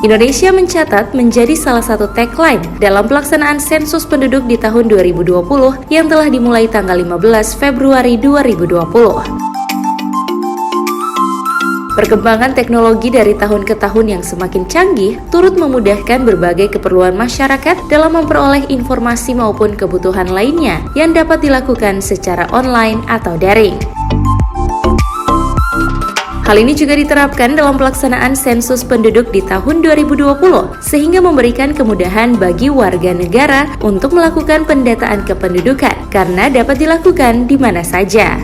Indonesia mencatat menjadi salah satu tagline dalam pelaksanaan sensus penduduk di tahun 2020 yang telah dimulai tanggal 15 Februari 2020. Perkembangan teknologi dari tahun ke tahun yang semakin canggih turut memudahkan berbagai keperluan masyarakat dalam memperoleh informasi maupun kebutuhan lainnya yang dapat dilakukan secara online atau daring. Hal ini juga diterapkan dalam pelaksanaan sensus penduduk di tahun 2020, sehingga memberikan kemudahan bagi warga negara untuk melakukan pendataan kependudukan, karena dapat dilakukan di mana saja.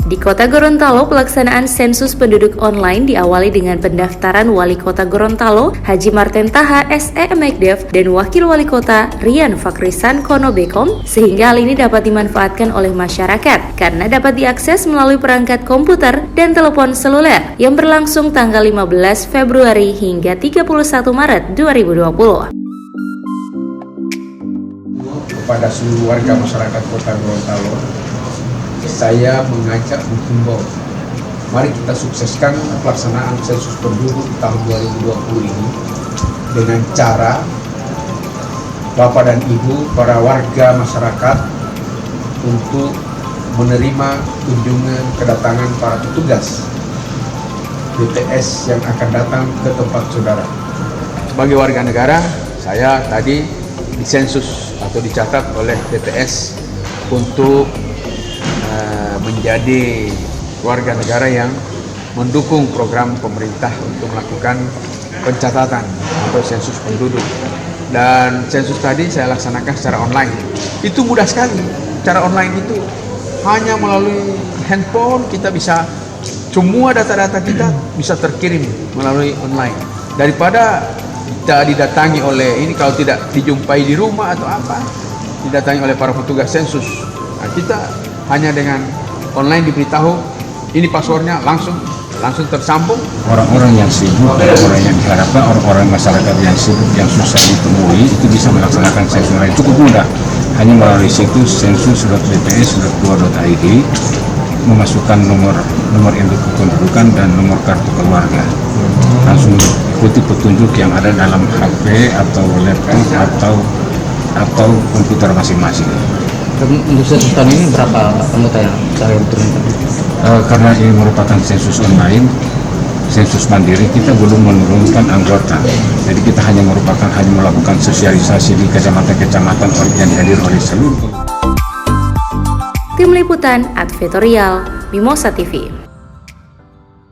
Di Kota Gorontalo, pelaksanaan sensus penduduk online diawali dengan pendaftaran Wali Kota Gorontalo, Haji Marten Taha, SE Mekdev, dan Wakil Wali Kota Rian Fakrisan Kono Bekom, sehingga hal ini dapat dimanfaatkan oleh masyarakat karena dapat diakses melalui perangkat komputer dan telepon seluler yang berlangsung tanggal 15 Februari hingga 31 Maret 2020. Kepada seluruh warga masyarakat Kota Gorontalo, saya mengajak menghimbau, mari kita sukseskan pelaksanaan sensus penduduk tahun 2020 ini dengan cara Bapak dan Ibu, para warga masyarakat untuk menerima kunjungan kedatangan para petugas BPS yang akan datang ke tempat saudara. Sebagai warga negara, saya tadi disensus atau dicatat oleh BPS untuk menjadi warga negara yang mendukung program pemerintah untuk melakukan pencatatan atau sensus penduduk. Dan sensus tadi saya laksanakan secara online. Itu mudah sekali. Cara online itu hanya melalui handphone kita bisa, semua data-data kita bisa terkirim melalui online. Daripada kita didatangi oleh ini, kalau tidak dijumpai di rumah atau apa, didatangi oleh para petugas sensus. Nah, kita hanya dengan online diberitahu ini passwordnya, langsung tersambung. Orang-orang yang sibuk, orang-orang yang diharapkan, orang-orang masyarakat yang sibuk, yang susah ditemui, itu bisa melaksanakan sensus online cukup mudah. Hanya melalui situs sensus.bps.go.id, memasukkan nomor induk kependudukan dan nomor kartu keluarga. Langsung ikuti petunjuk yang ada dalam HP atau laptop atau komputer masing-masing. Untuk sensus tahun ini berapa anggota yang saya turunkan? Karena ini merupakan sensus online, sensus mandiri, kita belum menurunkan anggota. Jadi kita hanya melakukan sosialisasi di kecamatan-kecamatan yang dihadiri oleh seluruh. Tim Liputan Advertorial Mimosa TV.